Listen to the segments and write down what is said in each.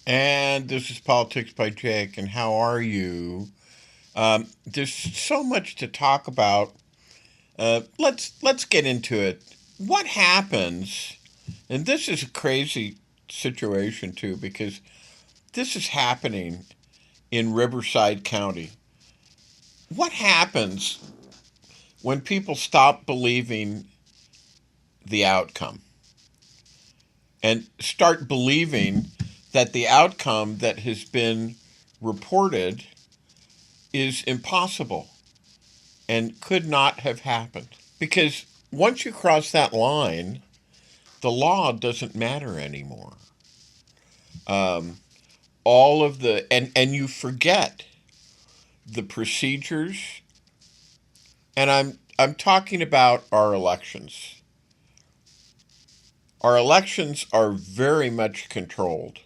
And this is Politics by Jake, and how are you? There's so much to talk about. Let's get into it. What happens? And this is a crazy situation too, because this is happening in Riverside County. What happens when people stop believing the outcome and start believing that the outcome that has been reported is impossible and could not have happened? Because once you cross that line, the law doesn't matter anymore. Um, all of the and you forget the procedures, and I'm talking about our elections. Our elections are very much controlled.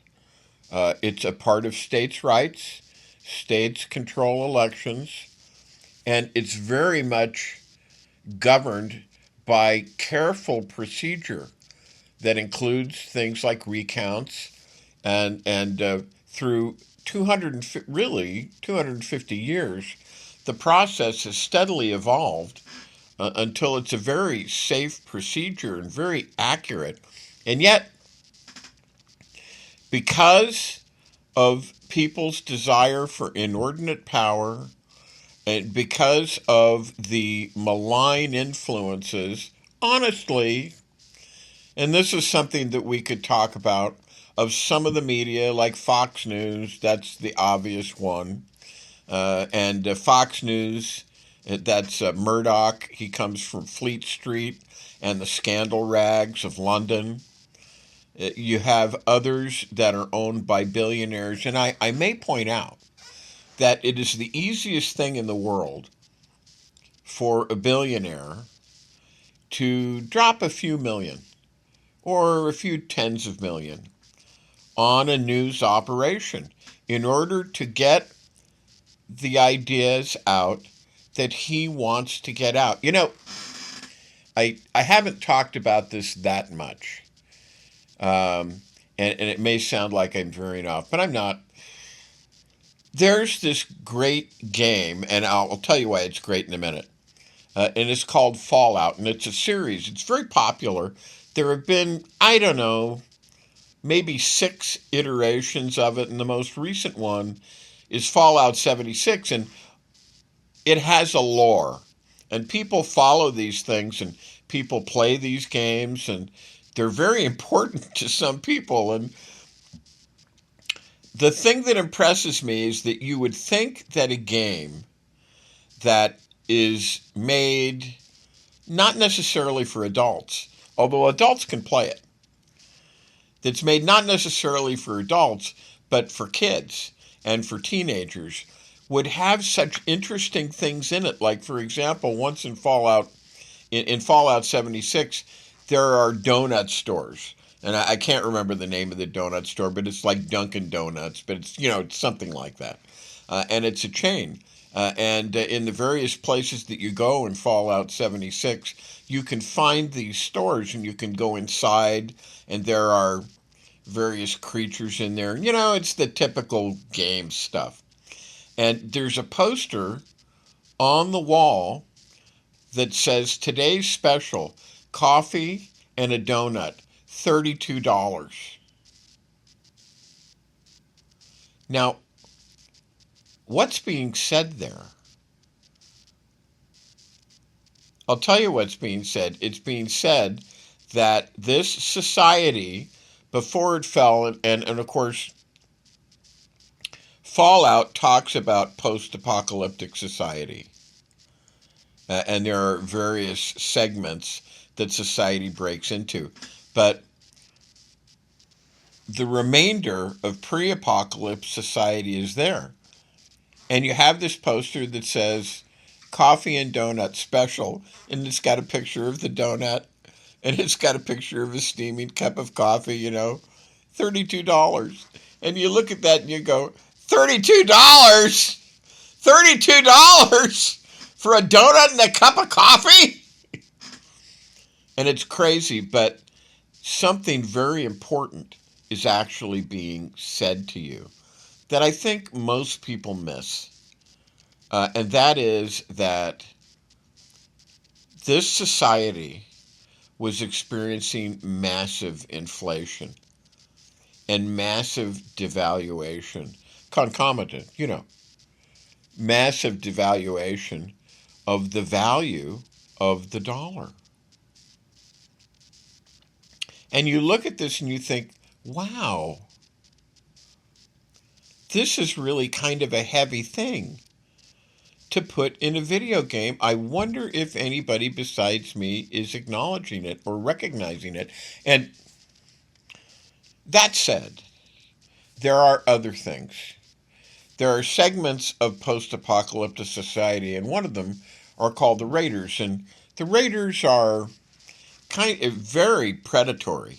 It's a part of states' rights. States control elections, and it's very much governed by careful procedure that includes things like recounts and through 250 years, the process has steadily evolved until it's a very safe procedure and very accurate. And yet, because of people's desire for inordinate power and because of the malign influences, honestly, and this is something that we could talk about, of some of the media, like Fox News, that's the obvious one. And Fox News, that's Murdoch. He comes from Fleet Street and the scandal rags of London. You have others that are owned by billionaires. And I may point out that it is the easiest thing in the world for a billionaire to drop a few million or a few tens of million on a news operation in order to get the ideas out that he wants to get out. I haven't talked about this that much. And it may sound like I'm veering off, but I'm not. There's this great game, and I'll tell you why it's great in a minute. And it's called Fallout, and it's a series. It's very popular. There have been, I don't know, maybe 6 iterations of it, and the most recent one is Fallout 76, and it has a lore. And people follow these things, and people play these games, and they're very important to some people. And the thing that impresses me is that you would think that a game that is made not necessarily for adults, although adults can play it, that's made not necessarily for adults, but for kids and for teenagers, would have such interesting things in it. Like, for example, once in Fallout 76, there are donut stores. And I can't remember the name of the donut store, but it's like Dunkin' Donuts, but it's something like that. And it's a chain. And in the various places that you go in Fallout 76, you can find these stores and you can go inside, and there are various creatures in there. It's the typical game stuff. And there's a poster on the wall that says today's special, coffee and a donut, $32. Now, what's being said there? I'll tell you what's being said. It's being said that this society, before it fell, and of course, Fallout talks about post-apocalyptic society. And there are various segments that society breaks into. But the remainder of pre-apocalypse society is there. And you have this poster that says coffee and donut special, and it's got a picture of the donut, and it's got a picture of a steaming cup of coffee, $32. And you look at that and you go, $32? $32 for a donut and a cup of coffee? And it's crazy, but something very important is actually being said to you that I think most people miss. And that is that this society was experiencing massive inflation and massive devaluation, concomitant, massive devaluation of the value of the dollar. And you look at this and you think, wow, this is really kind of a heavy thing to put in a video game. I wonder if anybody besides me is acknowledging it or recognizing it. And that said, there are other things. There are segments of post-apocalyptic society, and one of them are called the Raiders. And the Raiders are kind of very predatory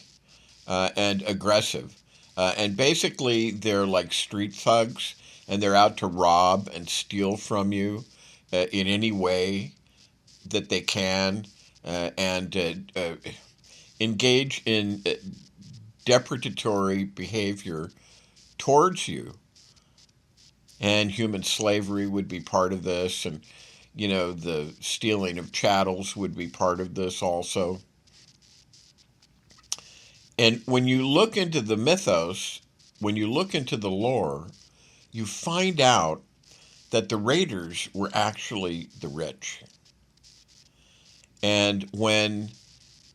and aggressive. And basically, they're like street thugs, and they're out to rob and steal from you in any way that they can, and engage in depredatory behavior towards you. And human slavery would be part of this, and the stealing of chattels would be part of this also. And when you look into the mythos, when you look into the lore, you find out that the raiders were actually the rich. And when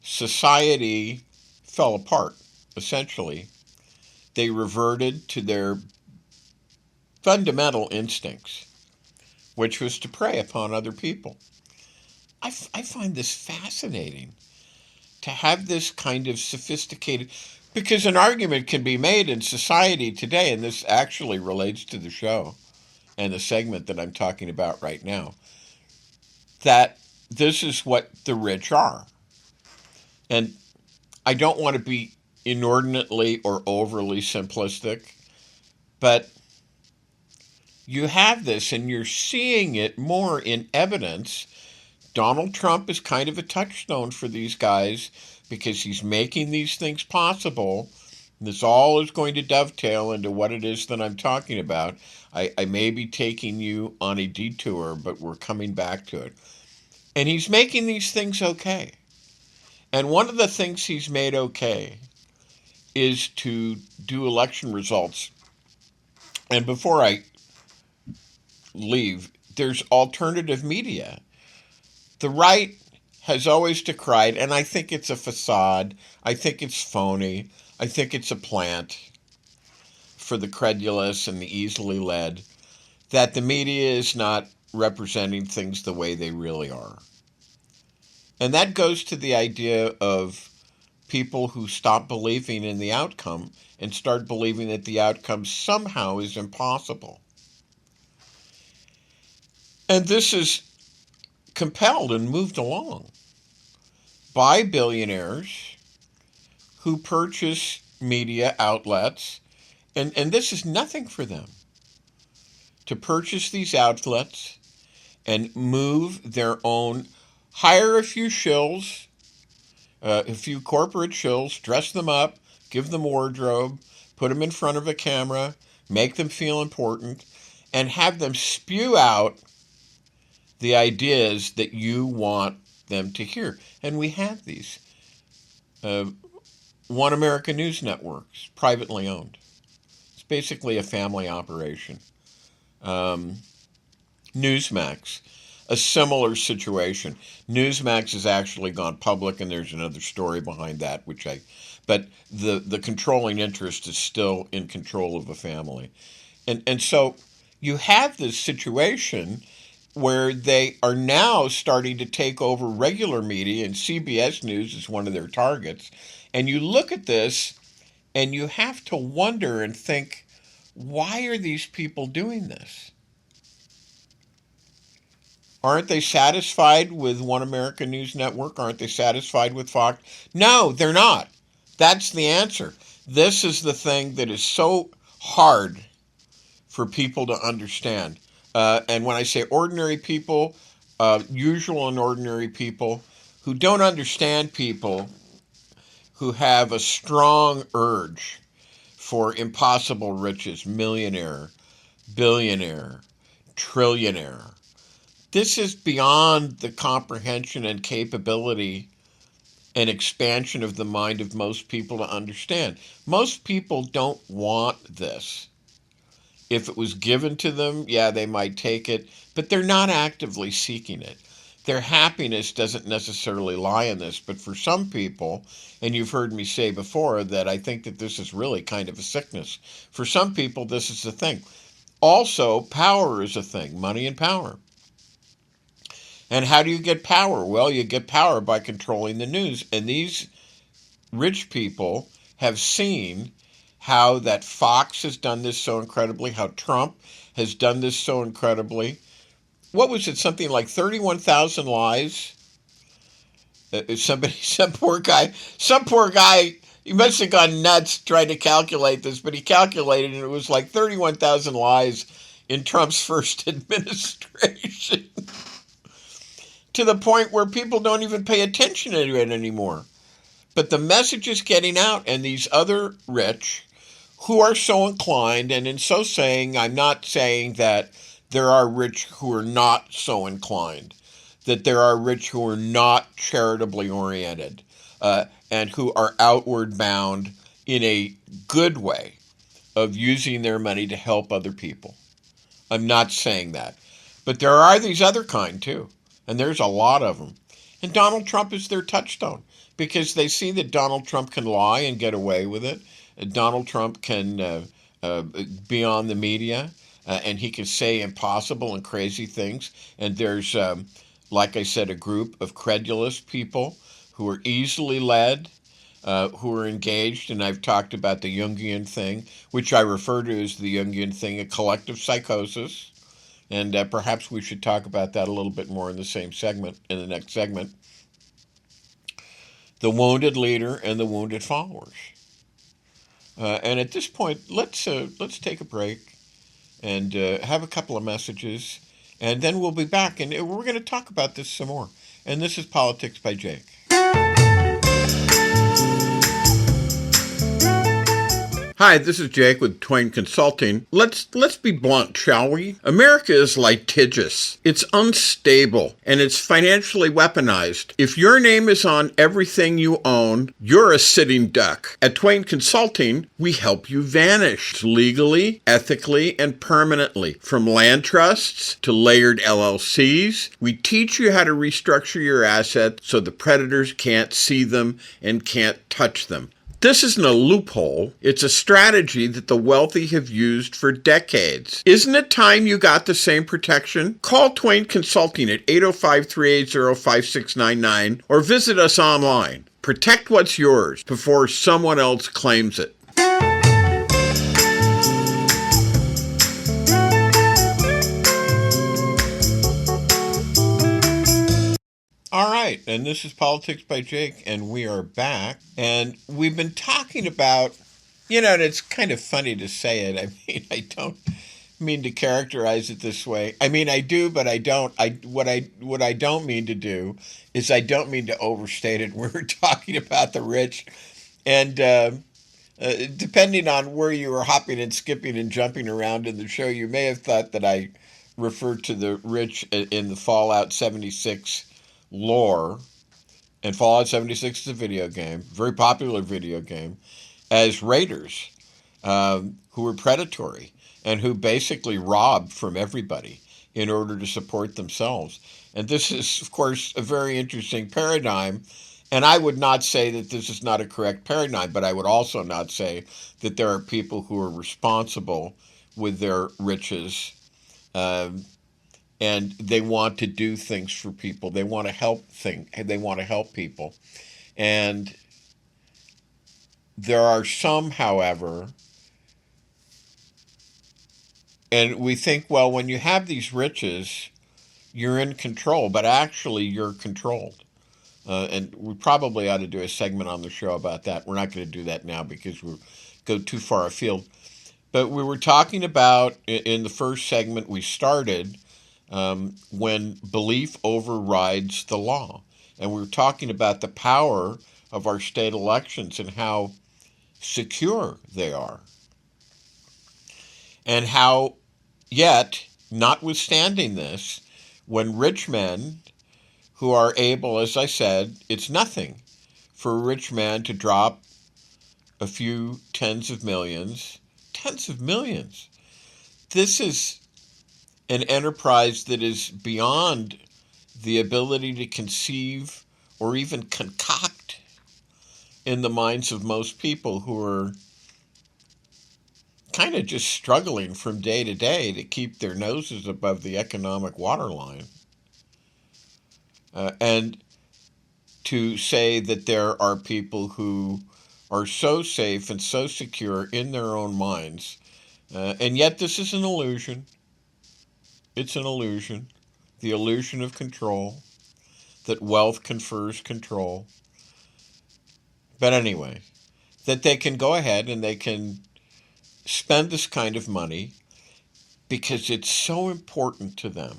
society fell apart, essentially, they reverted to their fundamental instincts, which was to prey upon other people. I find this fascinating, to have this kind of sophisticated, because an argument can be made in society today, and this actually relates to the show and the segment that I'm talking about right now, that this is what the rich are. And I don't want to be inordinately or overly simplistic, but you have this and you're seeing it more in evidence. Donald Trump is kind of a touchstone for these guys because he's making these things possible. This all is going to dovetail into what it is that I'm talking about. I may be taking you on a detour, but we're coming back to it. And he's making these things okay. And one of the things he's made okay is to do election results. And before I leave, there's alternative media. The right has always decried, and I think it's a facade. I think it's phony. I think it's a plant for the credulous and the easily led, that the media is not representing things the way they really are. And that goes to the idea of people who stop believing in the outcome and start believing that the outcome somehow is impossible. And this is compelled and moved along by billionaires who purchase media outlets, and this is nothing for them, to purchase these outlets and move their own, hire a few shills, a few corporate shills, dress them up, give them wardrobe, put them in front of a camera, make them feel important, and have them spew out the ideas that you want them to hear. And we have these. One American News Network, privately owned. It's basically a family operation. Newsmax, a similar situation. Newsmax has actually gone public, and there's another story behind that, but the controlling interest is still in control of a family. And so you have this situation where they are now starting to take over regular media, and CBS News is one of their targets. And you look at this, and you have to wonder and think, why are these people doing this? Aren't they satisfied with One American News Network? Aren't they satisfied with Fox? No, they're not. That's the answer. This is the thing that is so hard for people to understand. And when I say ordinary people, usual and ordinary people who don't understand people who have a strong urge for impossible riches, millionaire, billionaire, trillionaire. This is beyond the comprehension and capability and expansion of the mind of most people to understand. Most people don't want this. If it was given to them, yeah, they might take it, but they're not actively seeking it. Their happiness doesn't necessarily lie in this, but for some people, and you've heard me say before that I think that this is really kind of a sickness. For some people, this is the thing. Also, power is a thing, money and power. And how do you get power? Well, you get power by controlling the news. And these rich people have seen how that Fox has done this so incredibly, how Trump has done this so incredibly. What was it? Something like 31,000 lies? Some poor guy, he must have gone nuts trying to calculate this, but he calculated and it was like 31,000 lies in Trump's first administration. To the point where people don't even pay attention to it anymore. But the message is getting out, and these other rich who are so inclined, and in so saying, I'm not saying that there are rich who are not so inclined, that there are rich who are not charitably oriented, and who are outward bound in a good way of using their money to help other people. I'm not saying that. But there are these other kind too, and there's a lot of them. And Donald Trump is their touchstone because they see that Donald Trump can lie and get away with it. Donald Trump can be on the media, and he can say impossible and crazy things. And there's, like I said, a group of credulous people who are easily led, who are engaged, and I've talked about the Jungian thing, which I refer to as the Jungian thing, a collective psychosis. And perhaps we should talk about that a little bit more in the same segment, in the next segment. The wounded leader and the wounded followers. And at this point, let's take a break and have a couple of messages, and then we'll be back, and we're going to talk about this some more. And this is Politics by Jake. Hi, this is Jake with Twain Consulting. Let's be blunt, shall we? America is litigious. It's unstable, and it's financially weaponized. If your name is on everything you own, you're a sitting duck. At Twain Consulting, we help you vanish legally, ethically, and permanently. From land trusts to layered LLCs, we teach you how to restructure your assets so the predators can't see them and can't touch them. This isn't a loophole. It's a strategy that the wealthy have used for decades. Isn't it time you got the same protection? Call Twain Consulting at 805-380-5699 or visit us online. Protect what's yours before someone else claims it. All right, and this is Politics by Jake, and we are back. And we've been talking about, and it's kind of funny to say it. I mean, I don't mean to characterize it this way. I mean, I do, but I don't. What I don't mean to do is I don't mean to overstate it. We're talking about the rich, and depending on where you were hopping and skipping and jumping around in the show, you may have thought that I referred to the rich in the Fallout 76 lore, and Fallout 76 is a video game, very popular video game, as raiders who were predatory and who basically robbed from everybody in order to support themselves. And this is, of course, a very interesting paradigm. And I would not say that this is not a correct paradigm, but I would also not say that there are people who are responsible with their riches and they want to do things for people. They want to help people. And there are some, however, and we think, well, when you have these riches, you're in control, but actually you're controlled. And we probably ought to do a segment on the show about that. We're not going to do that now because we'll go too far afield. But we were talking about, in the first segment we started, when belief overrides the law. And we were talking about the power of our state elections and how secure they are. And how, yet, notwithstanding this, when rich men who are able, as I said, it's nothing for a rich man to drop a few tens of millions. This is an enterprise that is beyond the ability to conceive or even concoct in the minds of most people who are kind of just struggling from day to day to keep their noses above the economic waterline. And to say that there are people who are so safe and so secure in their own minds, and yet this is an illusion. It's an illusion. The illusion of control, that wealth confers control. But anyway, that they can go ahead and they can spend this kind of money because it's so important to them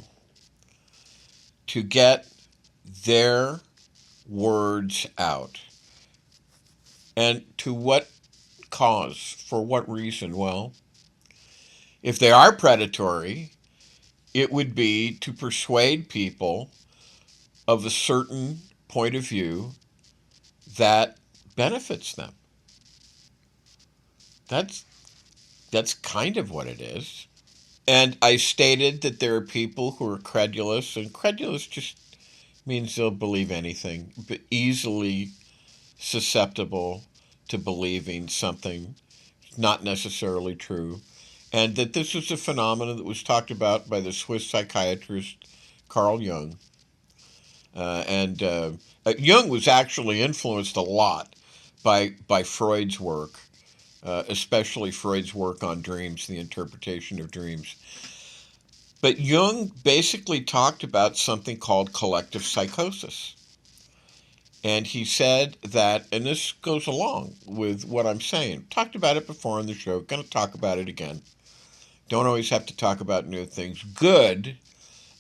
to get their words out. And to what cause? For what reason? Well, if they are predatory, it would be to persuade people of a certain point of view that benefits them. That's kind of what it is. And I stated that there are people who are credulous, and credulous just means they'll believe anything, but easily susceptible to believing something not necessarily true. And that this was a phenomenon that was talked about by the Swiss psychiatrist Carl Jung. And Jung was actually influenced a lot by Freud's work, especially Freud's work on dreams, the interpretation of dreams. But Jung basically talked about something called collective psychosis. And he said that, and this goes along with what I'm saying, talked about it before on the show, going to talk about it again. Don't always have to talk about new things. Good,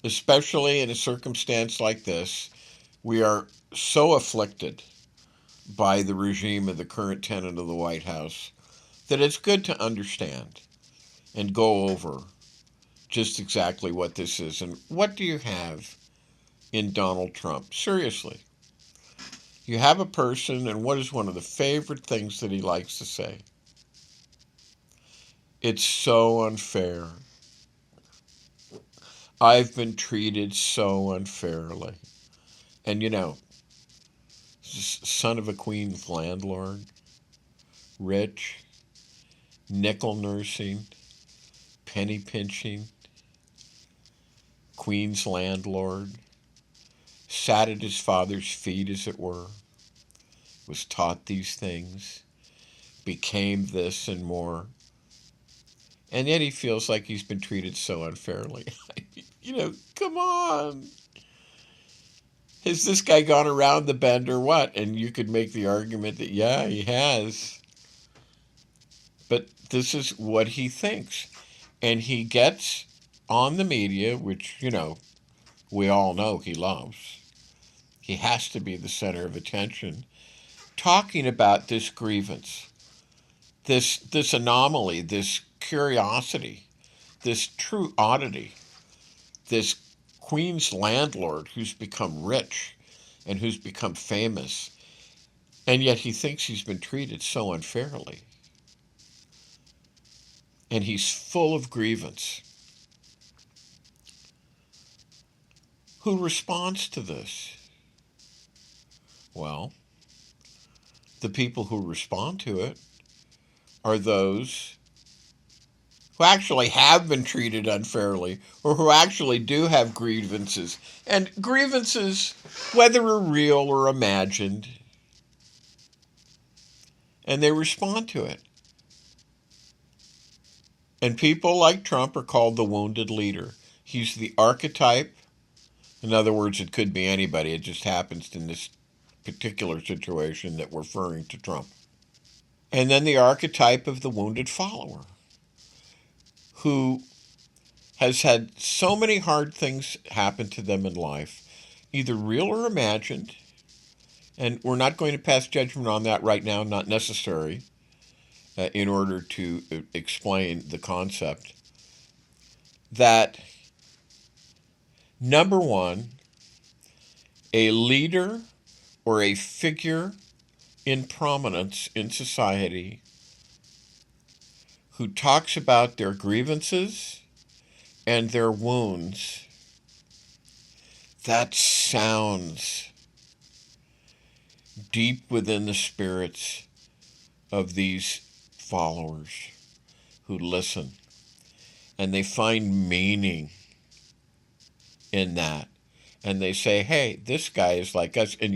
especially in a circumstance like this, we are so afflicted by the regime of the current tenant of the White House that it's good to understand and go over just exactly what this is. And what do you have in Donald Trump? Seriously. You have a person, and what is one of the favorite things that he likes to say? It's so unfair. I've been treated so unfairly. And you know, son of a queen's landlord, rich, nickel nursing, penny pinching, queen's landlord, sat at his father's feet, as it were, was taught these things, became this and more. And yet he feels like he's been treated so unfairly. Come on. Has this guy gone around the bend or what? And you could make the argument that, yeah, he has. But this is what he thinks. And he gets on the media, which, we all know he loves. He has to be the center of attention, talking about this grievance, this anomaly, this curiosity, this true oddity, this queen's landlord who's become rich and who's become famous, and yet he thinks he's been treated so unfairly. And he's full of grievance. Who responds to this? Well, the people who respond to it are those who actually have been treated unfairly or who actually do have grievances. And grievances, whether real or imagined, and they respond to it. And people like Trump are called the wounded leader. He's the archetype. In other words, it could be anybody. It just happens in this particular situation that we're referring to Trump. And then the archetype of the wounded follower, who has had so many hard things happen to them in life, either real or imagined, and we're not going to pass judgment on that right now, not necessary, in order to explain the concept that, number one, a leader or a figure in prominence in society who talks about their grievances and their wounds, that sounds deep within the spirits of these followers who listen, and they find meaning in that. And they say, hey, this guy is like us. And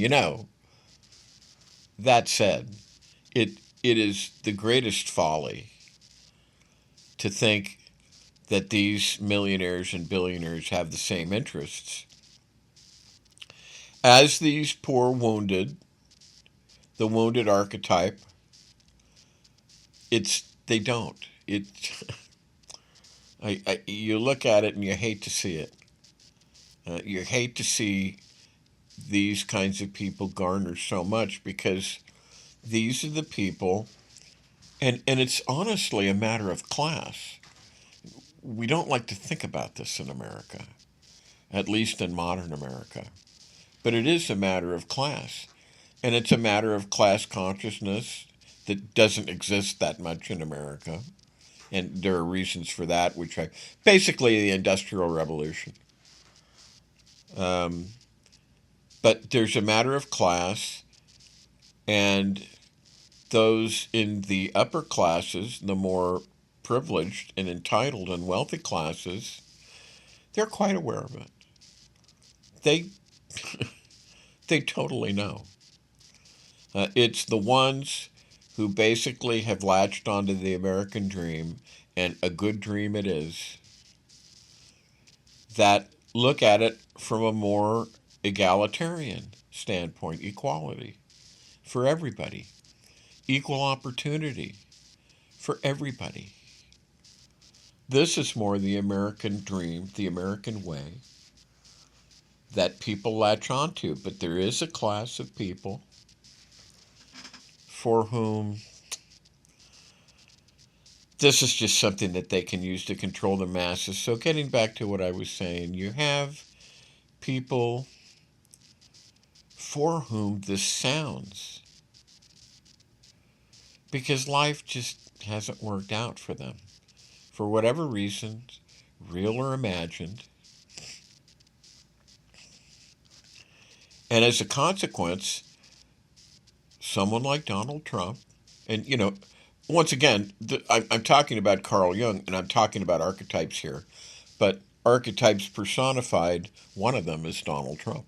that said, it is the greatest folly to think that these millionaires and billionaires have the same interests as these poor wounded, the wounded archetype. They don't. You look at it and you hate to see it. You hate to see these kinds of people garner so much, because these are the people, and it's honestly a matter of class. We don't like to think about this in America, at least in modern America. But it is a matter of class. And it's a matter of class consciousness that doesn't exist that much in America. And there are reasons for that, basically the Industrial Revolution. But there's a matter of class, and those in the upper classes, the more privileged and entitled and wealthy classes, they're quite aware of it. They totally know. It's the ones who basically have latched onto the American dream, and a good dream it is, that look at it from a more egalitarian standpoint, equality for everybody, equal opportunity for everybody. This is more the American dream, the American way that people latch onto. But there is a class of people for whom this is just something that they can use to control the masses. So getting back to what I was saying, you have people for whom this sounds, because life just hasn't worked out for them. For whatever reasons, real or imagined. And as a consequence, someone like Donald Trump, and once again, I'm talking about Carl Jung, and I'm talking about archetypes here, but archetypes personified, one of them is Donald Trump,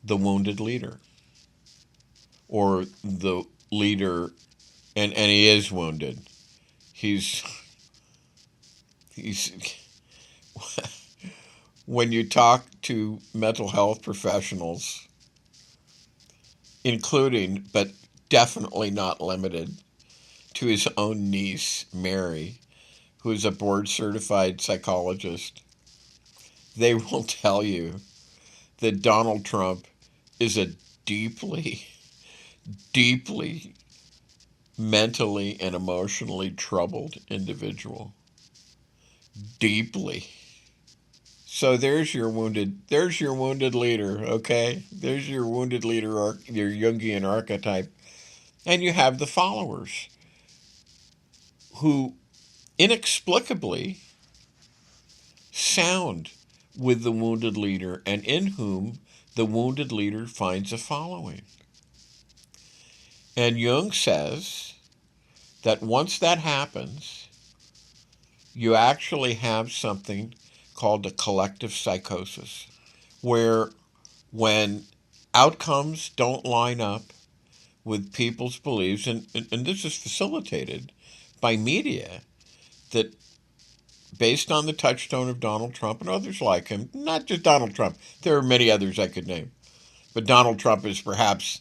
the wounded leader, or the leader, and he is wounded. He's when you talk to mental health professionals, including, but definitely not limited to, his own niece, Mary, who is a board-certified psychologist, they will tell you that Donald Trump is a deeply, deeply mentally and emotionally troubled individual. Deeply. So there's your wounded leader, okay? There's your wounded leader, your Jungian archetype. And you have the followers who inexplicably sound with the wounded leader, and in whom the wounded leader finds a following. And Jung says that once that happens, you actually have something called a collective psychosis, where when outcomes don't line up with people's beliefs, and this is facilitated by media that, based on the touchstone of Donald Trump and others like him, not just Donald Trump, there are many others I could name, but Donald Trump is perhaps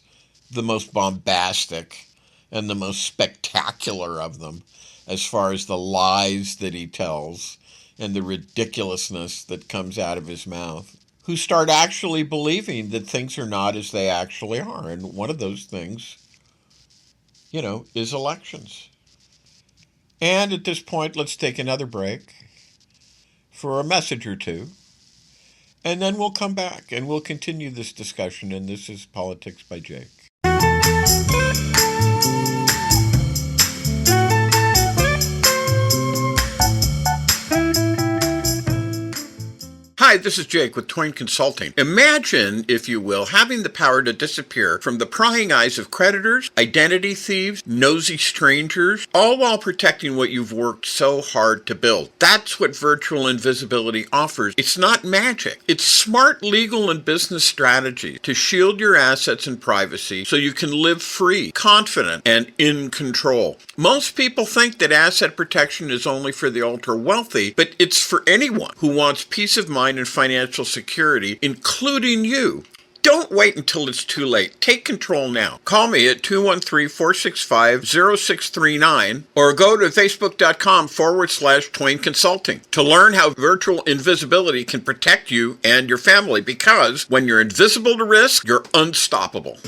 the most bombastic and the most spectacular of them, as far as the lies that he tells and the ridiculousness that comes out of his mouth, who start actually believing that things are not as they actually are. And one of those things is elections. And at this point, let's take another break for a message or two, and then we'll come back and we'll continue this discussion. And this is Politics by Jake. Hi, this is Jake with Twain Consulting. Imagine, if you will, having the power to disappear from the prying eyes of creditors, identity thieves, nosy strangers, all while protecting what you've worked so hard to build. That's what virtual invisibility offers. It's not magic. It's smart legal and business strategy to shield your assets and privacy so you can live free, confident, and in control. Most people think that asset protection is only for the ultra-wealthy, but it's for anyone who wants peace of mind and financial security, including you. Don't wait until it's too late. Take control now. Call me at 213-465-0639 or go to facebook.com/Twain Consulting to learn how virtual invisibility can protect you and your family, because when you're invisible to risk, you're unstoppable.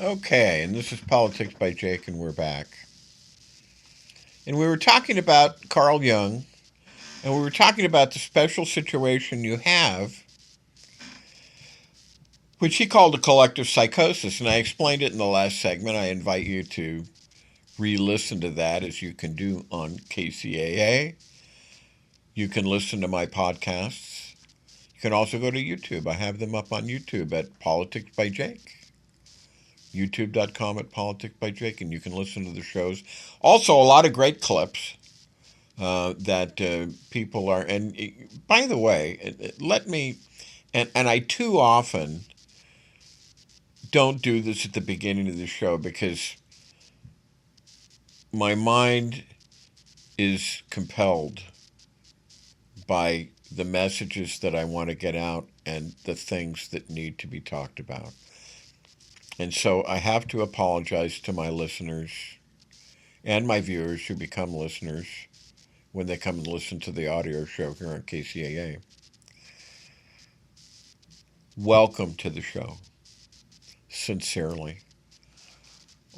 Okay, and this is Politics by Jake, and we're back. And we were talking about Carl Jung, and we were talking about the special situation you have, which he called a collective psychosis, and I explained it in the last segment. I invite you to re-listen to that, as you can do on KCAA. You can listen to my podcasts. You can also go to YouTube. I have them up on YouTube at Politics by Jake. YouTube.com at Politics by Jake, and you can listen to the shows. Also, a lot of great clips that people are, and by the way, let me, and I too often don't do this at the beginning of the show because my mind is compelled by the messages that I want to get out and the things that need to be talked about. And so I have to apologize to my listeners and my viewers who become listeners when they come and listen to the audio show here on KCAA. Welcome to the show. Sincerely.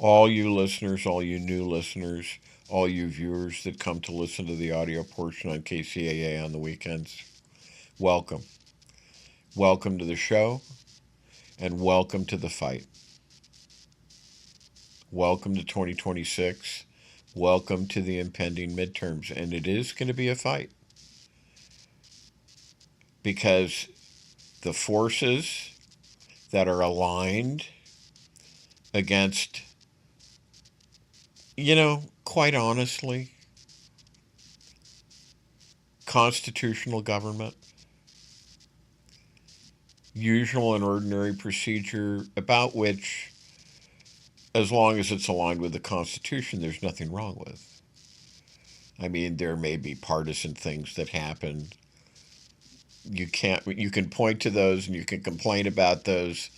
All you listeners, all you new listeners, all you viewers that come to listen to the audio portion on KCAA on the weekends, welcome. Welcome to the show, and welcome to the fight. Welcome to 2026. Welcome to the impending midterms. And it is going to be a fight. Because the forces that are aligned against, quite honestly, constitutional government, usual and ordinary procedure, about which, as long as it's aligned with the Constitution, there's nothing wrong with. I mean, there may be partisan things that happen. You can point to those and you can complain about those,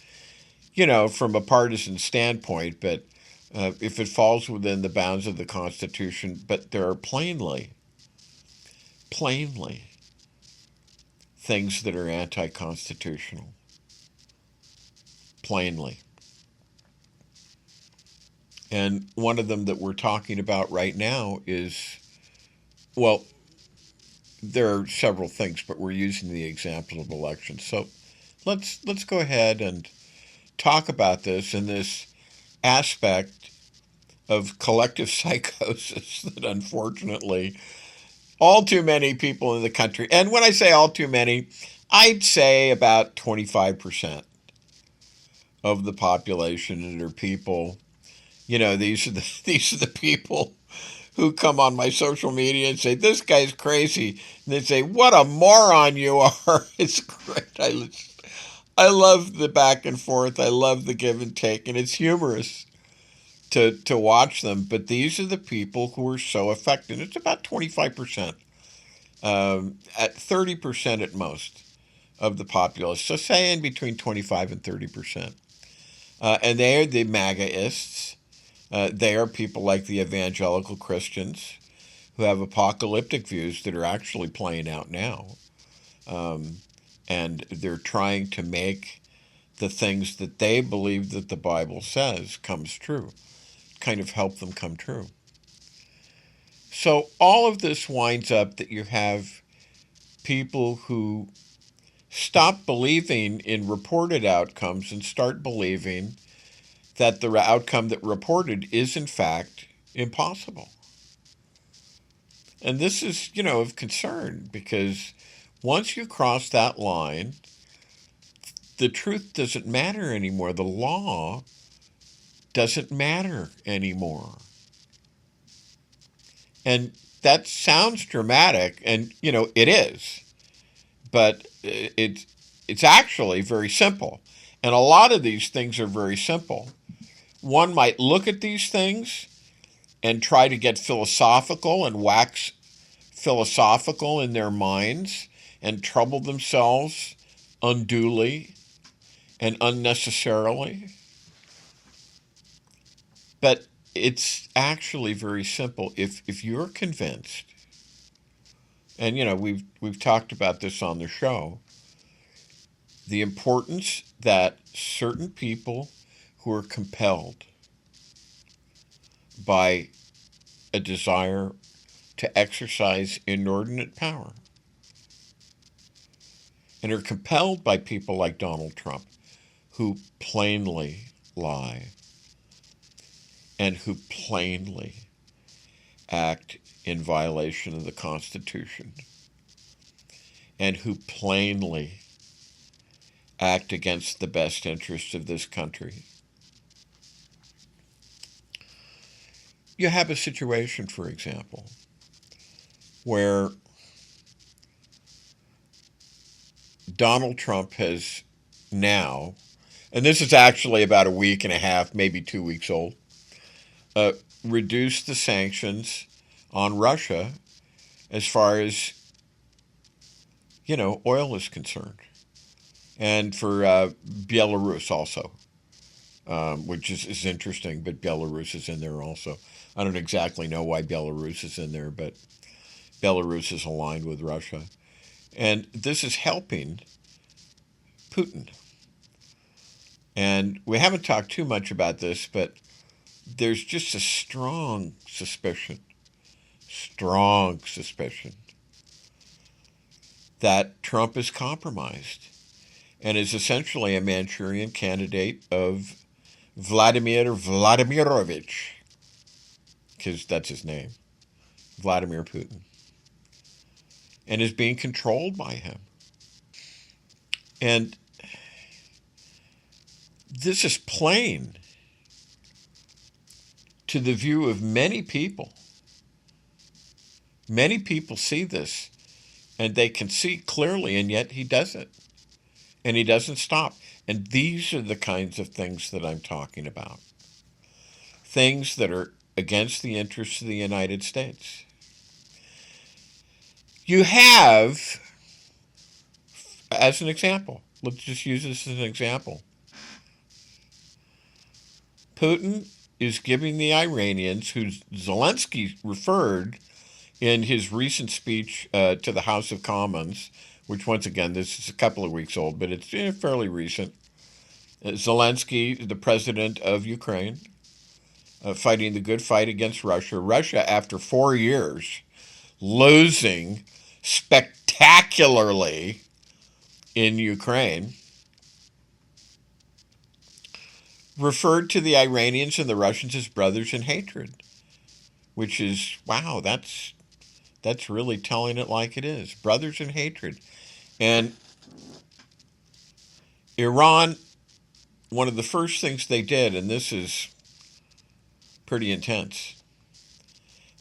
from a partisan standpoint, but if it falls within the bounds of the Constitution, but there are plainly things that are anti-constitutional. Plainly. And one of them that we're talking about right now is, well, there are several things, but we're using the example of elections. So let's go ahead and talk about this in this aspect of collective psychosis that unfortunately all too many people in the country, and when I say all too many, I'd say about 25% of the population that are people. These are the people who come on my social media and say, this guy's crazy. And they say, what a moron you are. It's great. I love the back and forth. I love the give and take. And it's humorous to watch them. But these are the people who are so affected. It's about 25%, at 30% at most of the populace. So say in between 25 and 30%. And they are the MAGAists. They are people like the evangelical Christians who have apocalyptic views that are actually playing out now. And they're trying to make the things that they believe that the Bible says comes true, kind of help them come true. So all of this winds up that you have people who stop believing in reported outcomes and start believing that the outcome that reported is in fact impossible. And this is, of concern, because once you cross that line, the truth doesn't matter anymore. The law doesn't matter anymore. And that sounds dramatic, and, it is. But it's actually very simple. And a lot of these things are very simple. One might look at these things and try to get philosophical and wax philosophical in their minds and trouble themselves unduly and unnecessarily. But it's actually very simple. If you're convinced, and we've talked about this on the show, the importance that certain people who are compelled by a desire to exercise inordinate power and are compelled by people like Donald Trump, who plainly lie and who plainly act in violation of the Constitution and who plainly act against the best interests of this country. You have a situation, for example, where Donald Trump has now, and this is actually about a week and a half, maybe 2 weeks old, reduced the sanctions on Russia as far as, oil is concerned. And for Belarus also, which is interesting, but Belarus is in there also. I don't exactly know why Belarus is in there, but Belarus is aligned with Russia. And this is helping Putin. And we haven't talked too much about this, but there's just a strong suspicion that Trump is compromised and is essentially a Manchurian candidate of Vladimir Vladimirovich, because that's his name, Vladimir Putin, and is being controlled by him. And this is plain to the view of many people. Many people see this, and they can see clearly, and yet he does it. And he doesn't stop. And these are the kinds of things that I'm talking about. Things that are against the interests of the United States. You have, as an example, let's just use this as an example. Putin is giving the Iranians, who Zelensky referred in his recent speech to the House of Commons, which, once again, this is a couple of weeks old, but it's fairly recent. Zelensky, the president of Ukraine, fighting the good fight against Russia. Russia, after 4 years, losing spectacularly in Ukraine, referred to the Iranians and the Russians as brothers in hatred, which is, wow, that's really telling it like it is. Brothers in hatred. And Iran, one of the first things they did, and this is pretty intense,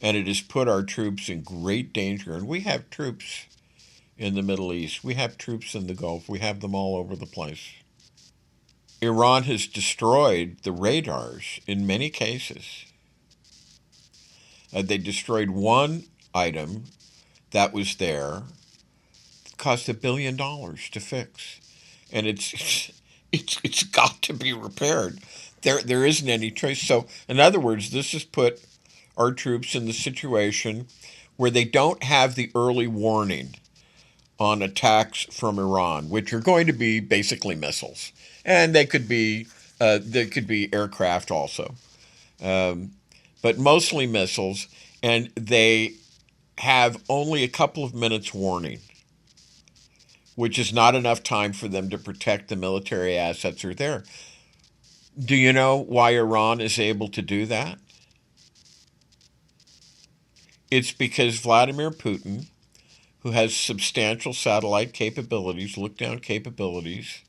and it has put our troops in great danger. And we have troops in the Middle East. We have troops in the Gulf. We have them all over the place. Iran has destroyed the radars in many cases. They destroyed one item that was there. It cost $1 billion to fix. And it's got to be repaired. There isn't any trace. So, in other words, this has put our troops in the situation where they don't have the early warning on attacks from Iran, which are going to be basically missiles, and they could be aircraft also, but mostly missiles, and they have only a couple of minutes warning, which is not enough time for them to protect the military assets that are there. Do you know why Iran is able to do that? It's because Vladimir Putin, who has substantial satellite capabilities, look-down capabilities,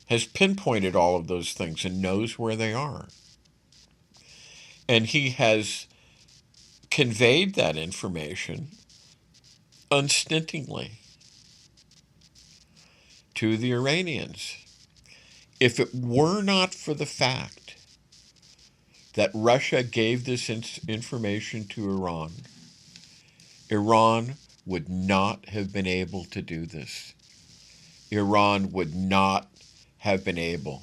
has pinpointed all of those things and knows where they are. And he has conveyed that information unstintingly to the Iranians. If it were not for the fact that Russia gave this information to Iran, Iran would not have been able to do this. Iran would not have been able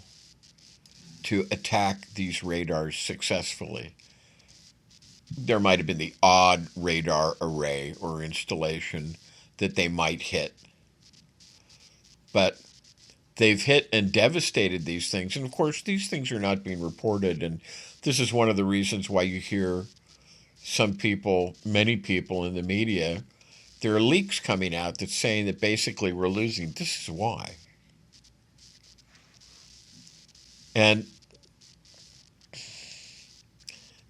to attack these radars successfully. There might have been the odd radar array or installation that they might hit. But they've hit and devastated these things. And of course, these things are not being reported. And this is one of the reasons why you hear some people, many people in the media, there are leaks coming out that's saying that basically we're losing. This is why. And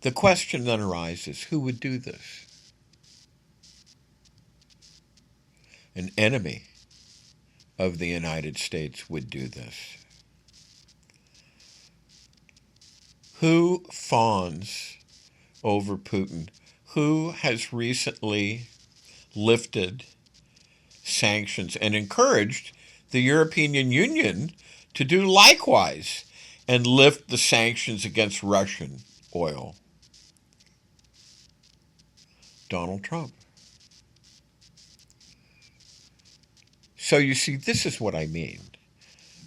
the question then arises, who would do this? An enemy of the United States would do this. Who fawns over Putin? Who has recently lifted sanctions and encouraged the European Union to do likewise and lift the sanctions against Russian oil? Donald Trump. So you see, this is what I mean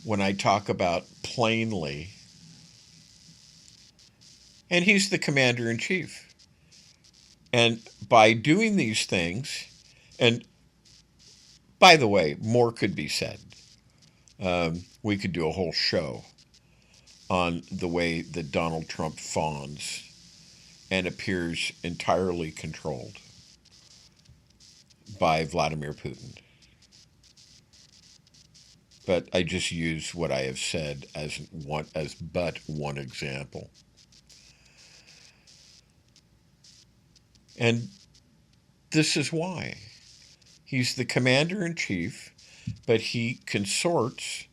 when I talk about plainly. And he's the commander-in-chief. And by doing these things, and by the way, more could be said. We could do a whole show on the way that Donald Trump fawns and appears entirely controlled by Vladimir Putin. But I just use what I have said as but one example. And this is why. He's the commander-in-chief, but he consorts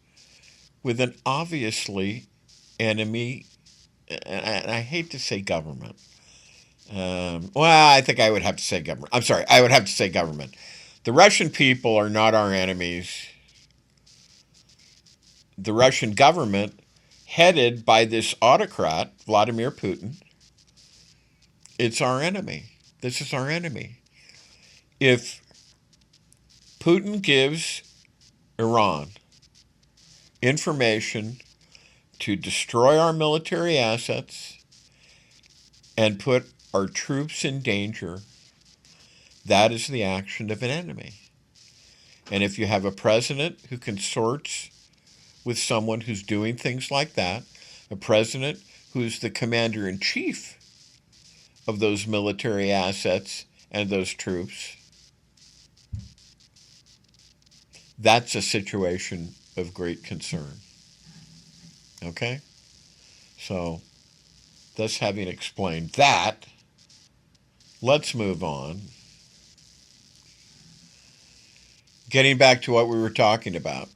with an obviously enemy, and I hate to say government. I think I would have to say government. I'm sorry, I would have to say government. The Russian people are not our enemies. The Russian government, headed by this autocrat, Vladimir Putin, it's our enemy. This is our enemy. If Putin gives Iran information to destroy our military assets and put our troops in danger, that is the action of an enemy. And if you have a president who consorts with someone who's doing things like that, a president who's the commander-in-chief of those military assets and those troops, that's a situation of great concern. Okay? So, thus having explained that, let's move on. Getting back to what we were talking about.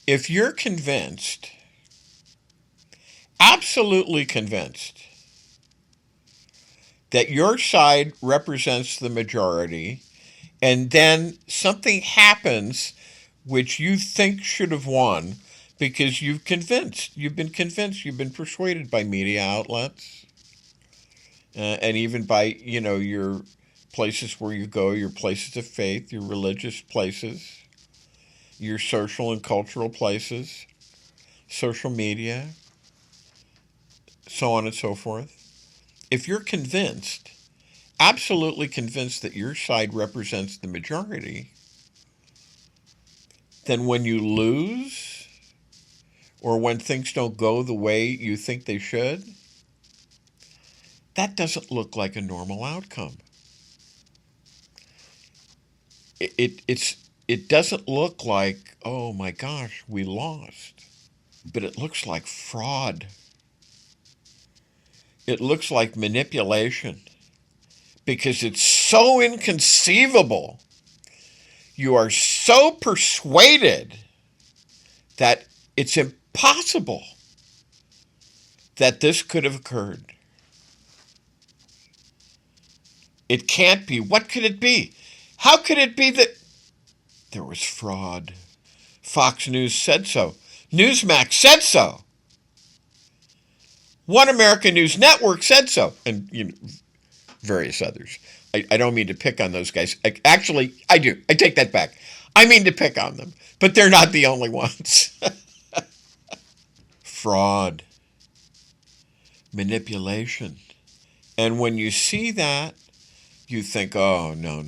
If you're convinced, absolutely convinced, that your side represents the majority, and then something happens which you think should have won because you've been convinced, you've been persuaded by media outlets, and even by, your places where you go, your places of faith, your religious places, your social and cultural places, social media, so on and so forth. if you're convinced, absolutely convinced that your side represents the majority, then when you lose or when things don't go the way you think they should, that doesn't look like a normal outcome. It doesn't look like, oh my gosh, we lost. But it looks like fraud. It looks like manipulation because it's so inconceivable. You are so persuaded that it's impossible that this could have occurred. It can't be. What could it be? How could it be that there was fraud? Fox News said so. Newsmax said so. One American News Network said so. And various others. I don't mean to pick on those guys. Actually, I do. I take that back. I mean to pick on them. But they're not the only ones. Fraud. Manipulation. And when you see that, you think, oh, no.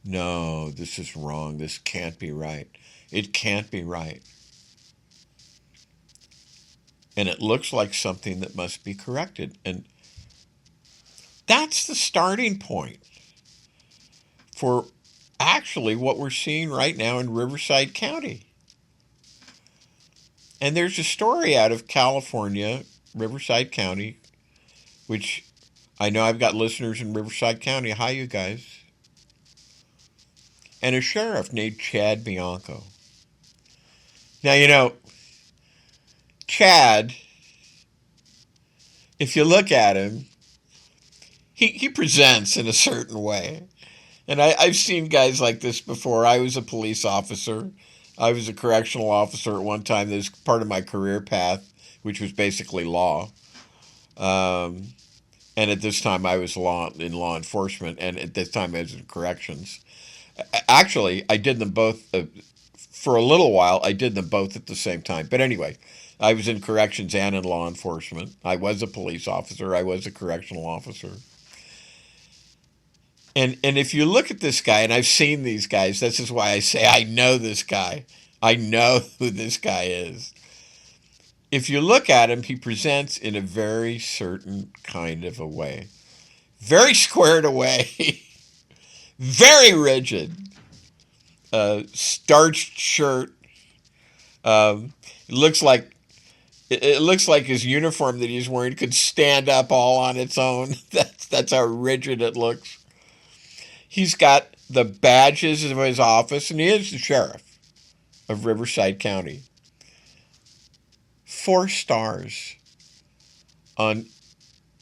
No, this is wrong. This can't be right. It can't be right. And it looks like something that must be corrected. And that's the starting point for actually what we're seeing right now in Riverside County. And there's a story out of California, Riverside County, which I know I've got listeners in Riverside County. Hi, you guys. And a sheriff named Chad Bianco. Now, Chad, if you look at him, he presents in a certain way. And I've seen guys like this before. I was a police officer. I was a correctional officer at one time. That was part of my career path, which was basically law. And at this time, I was in law enforcement. And at this time, I was in corrections. Actually, I did them both. For a little while, I did them both at the same time. But anyway, I was in corrections and in law enforcement. I was a police officer. I was a correctional officer. And if you look at this guy, and I've seen these guys, this is why I say I know this guy. I know who this guy is. If you look at him, he presents in a very certain kind of a way. Very squared away. Very rigid. Starched shirt. It looks like his uniform that he's wearing could stand up all on its own. That's how rigid it looks. He's got the badges of his office, and he is the sheriff of Riverside County. 4 stars on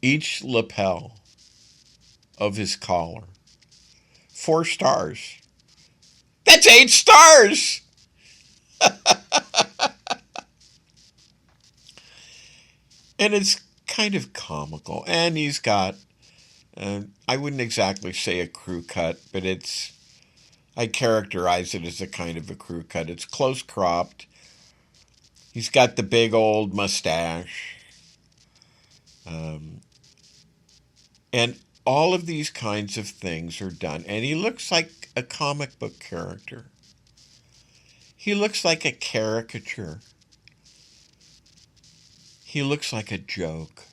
each lapel of his collar. 4 stars. That's 8 stars! And it's kind of comical. And he's got, I wouldn't exactly say a crew cut, but I characterize it as a kind of a crew cut. It's close cropped. He's got the big old mustache. And all of these kinds of things are done. And he looks like a comic book character. He looks like a caricature. He looks like a joke.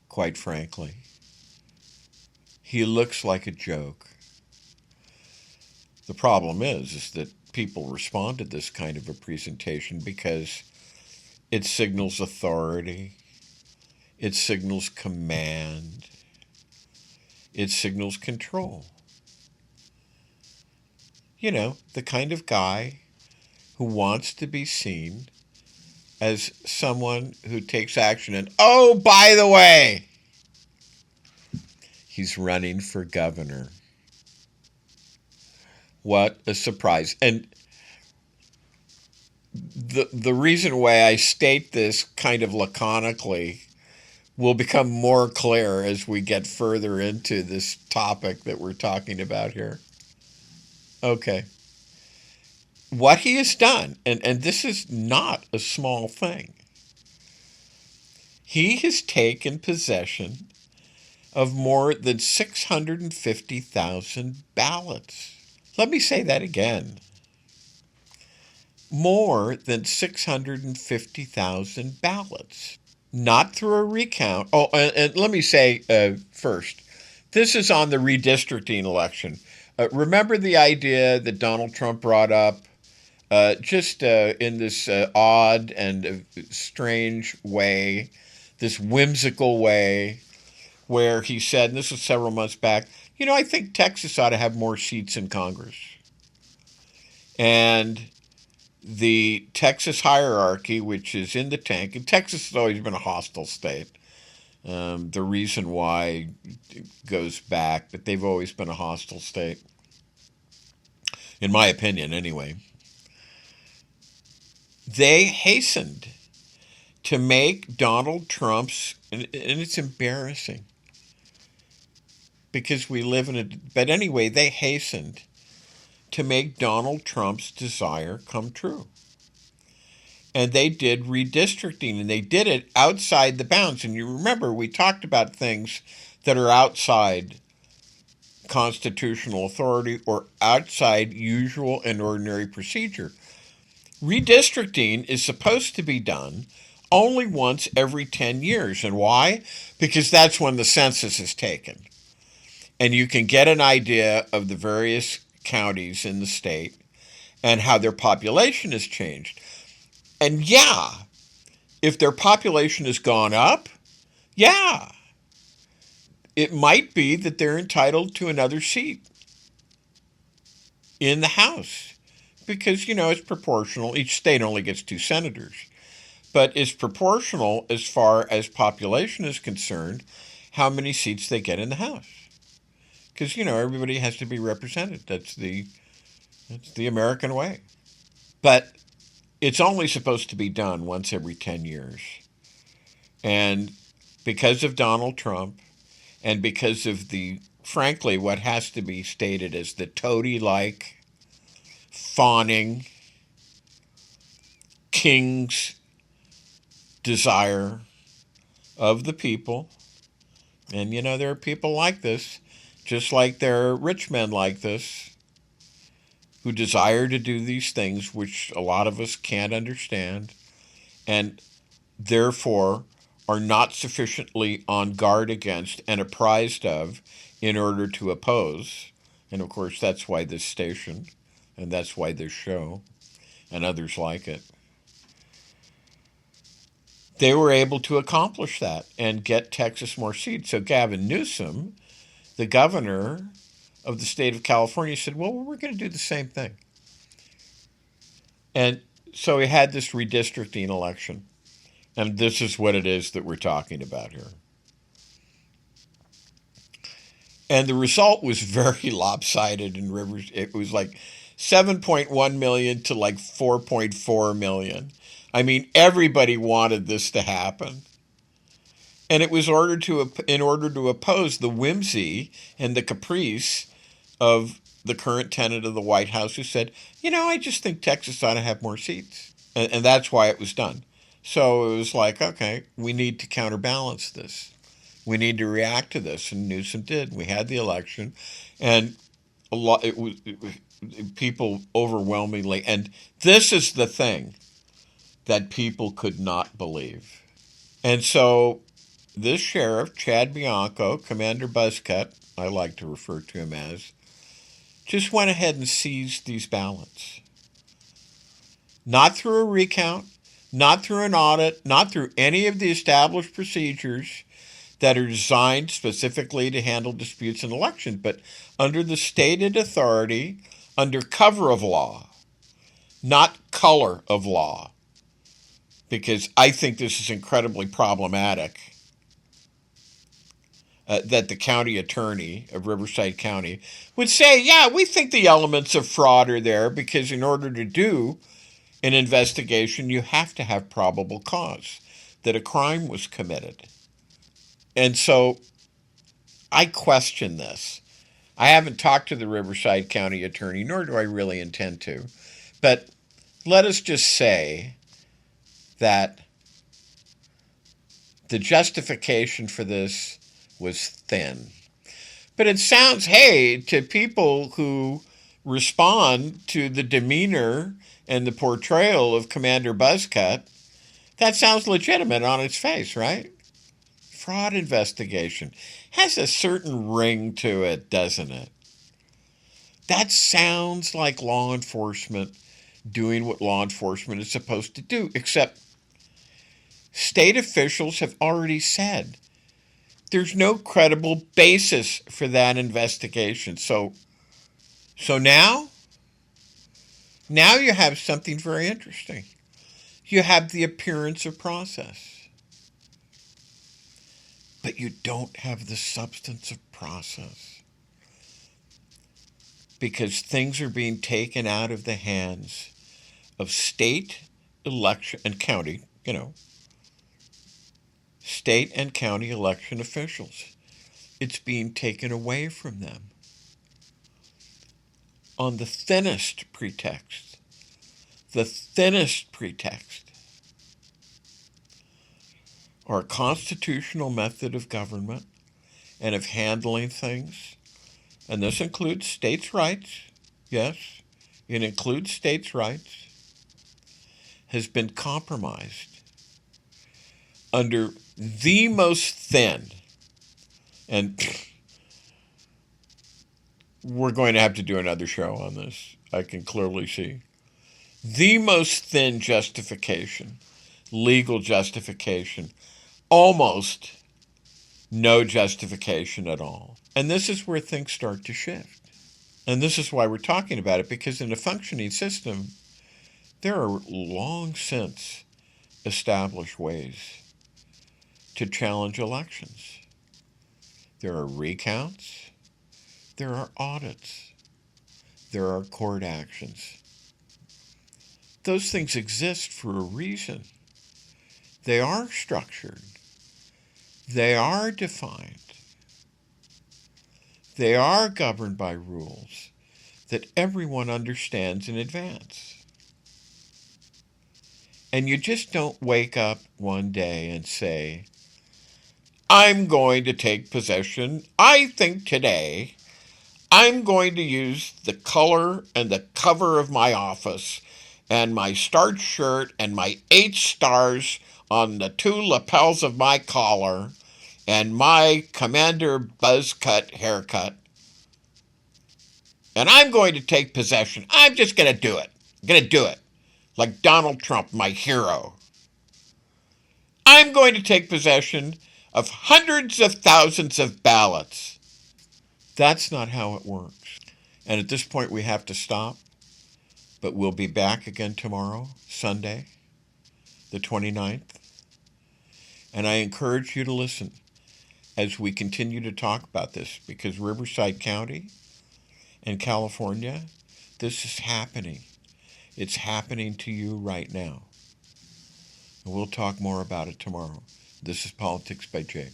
Quite frankly. He looks like a joke. The problem is that people respond to this kind of a presentation because it signals authority. It signals command. It signals control. The kind of guy who wants to be seen as someone who takes action. And, oh, by the way, he's running for governor. What a surprise. And the reason why I state this kind of laconically will become more clear as we get further into this topic that we're talking about here. Okay. What he has done, and this is not a small thing, He has taken possession of more than 650,000 ballots. Let me say that again. More than 650,000 ballots. Not through a recount. Oh, and let me say first, this is on the redistricting election. Remember the idea that Donald Trump brought up just in this odd and strange way, this whimsical way, where he said, and this was several months back, I think Texas ought to have more seats in Congress. And the Texas hierarchy, which is in the tank, and Texas has always been a hostile state. The reason why goes back, but they've always been a hostile state, in my opinion, anyway. They hastened to make Donald Trump's, and it's embarrassing because we live in a, but anyway, they hastened to make Donald Trump's desire come true. And they did redistricting, and they did it outside the bounds. And you remember, we talked about things that are outside constitutional authority or outside usual and ordinary procedure. Redistricting is supposed to be done only once every 10 years. And why? Because that's when the census is taken. And you can get an idea of the various counties in the state and how their population has changed. And yeah, if their population has gone up, yeah, it might be that they're entitled to another seat in the House because, it's proportional. Each state only gets 2 senators. But it's proportional as far as population is concerned, how many seats they get in the House. Because, everybody has to be represented. That's the American way. But it's only supposed to be done once every 10 years. And because of Donald Trump and because of frankly, what has to be stated as the toady-like, fawning, king's desire of the people. And, there are people like this, just like there are rich men like this, who desire to do these things which a lot of us can't understand and therefore are not sufficiently on guard against and apprised of in order to oppose. And of course, that's why this station and that's why this show and others like it, they were able to accomplish that and get Texas more seats. So Gavin Newsom, the governor of the state of California, said, well, we're going to do the same thing. And so we had this redistricting election. And this is what it is that we're talking about here. And the result was very lopsided in Rivers. It was like 7.1 million to like 4.4 million. I mean, everybody wanted this to happen. And it was in order to oppose the whimsy and the caprice of the current tenant of the White House who said, I just think Texas ought to have more seats. And that's why it was done. So it was like, okay, we need to counterbalance this. We need to react to this. And Newsom did. We had the election. And people overwhelmingly, and this is the thing that people could not believe. And so this sheriff, Chad Bianco, Commander Buzzcut, I like to refer to him as, just went ahead and seized these ballots. Not through a recount, not through an audit, not through any of the established procedures that are designed specifically to handle disputes in elections, but under the stated authority, under cover of law, not color of law, because I think this is incredibly problematic. That the county attorney of Riverside County would say, yeah, we think the elements of fraud are there because in order to do an investigation, you have to have probable cause that a crime was committed. And so I question this. I haven't talked to the Riverside County attorney, nor do I really intend to. But let us just say that The justification for this was thin. But it sounds, hey, to people who respond to the demeanor and the portrayal of Commander Buzzcut, that sounds legitimate on its face, right? Fraud investigation has a certain ring to it, doesn't it? That sounds like law enforcement doing what law enforcement is supposed to do, except state officials have already said there's no credible basis for that investigation. So now you have something very interesting. You have the appearance of process, but you don't have the substance of process, because things are being taken out of the hands of state election and county, state and county election officials. It's being taken away from them on the thinnest pretext. Our constitutional method of government and of handling things, and this includes states' rights, yes, it includes states' rights, has been compromised under the most thin, and we're going to have to do another show on this, I can clearly see, the most thin justification, legal justification, almost no justification at all. And this is where things start to shift. And this is why we're talking about it, because in a functioning system, there are long since established ways to challenge elections. There are recounts, there are audits, there are court actions. Those things exist for a reason. They are structured. They are defined. They are governed by rules that everyone understands in advance. And you just don't wake up one day and say, I'm going to take possession. I think today I'm going to use the color and the cover of my office and my starched shirt and my 8 stars on the 2 lapels of my collar and my Commander Buzzcut haircut. And I'm going to take possession. I'm just going to do it. I'm going to do it. Like Donald Trump, my hero. I'm going to take possession of hundreds of thousands of ballots. That's not how it works. And at this point, we have to stop. But we'll be back again tomorrow, Sunday, the 29th. And I encourage you to listen as we continue to talk about this, because Riverside County and California, this is happening. It's happening to you right now. And we'll talk more about it tomorrow. This is Politics by Jake.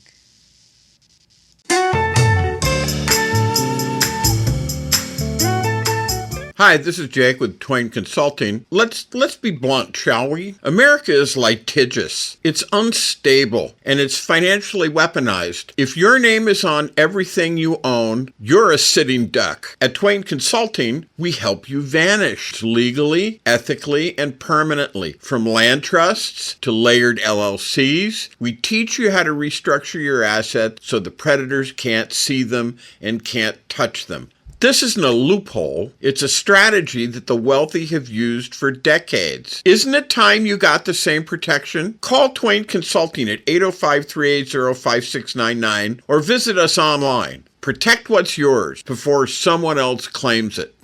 Hi, this is Jake with Twain Consulting. Let's be blunt, shall we? America is litigious. It's unstable, and it's financially weaponized. If your name is on everything you own, you're a sitting duck. At Twain Consulting, we help you vanish legally, ethically, and permanently. From land trusts to layered LLCs, we teach you how to restructure your assets so the predators can't see them and can't touch them. This isn't a loophole. It's a strategy that the wealthy have used for decades. Isn't it time you got the same protection? Call Twain Consulting at 805-380-5699 or visit us online. Protect what's yours before someone else claims it.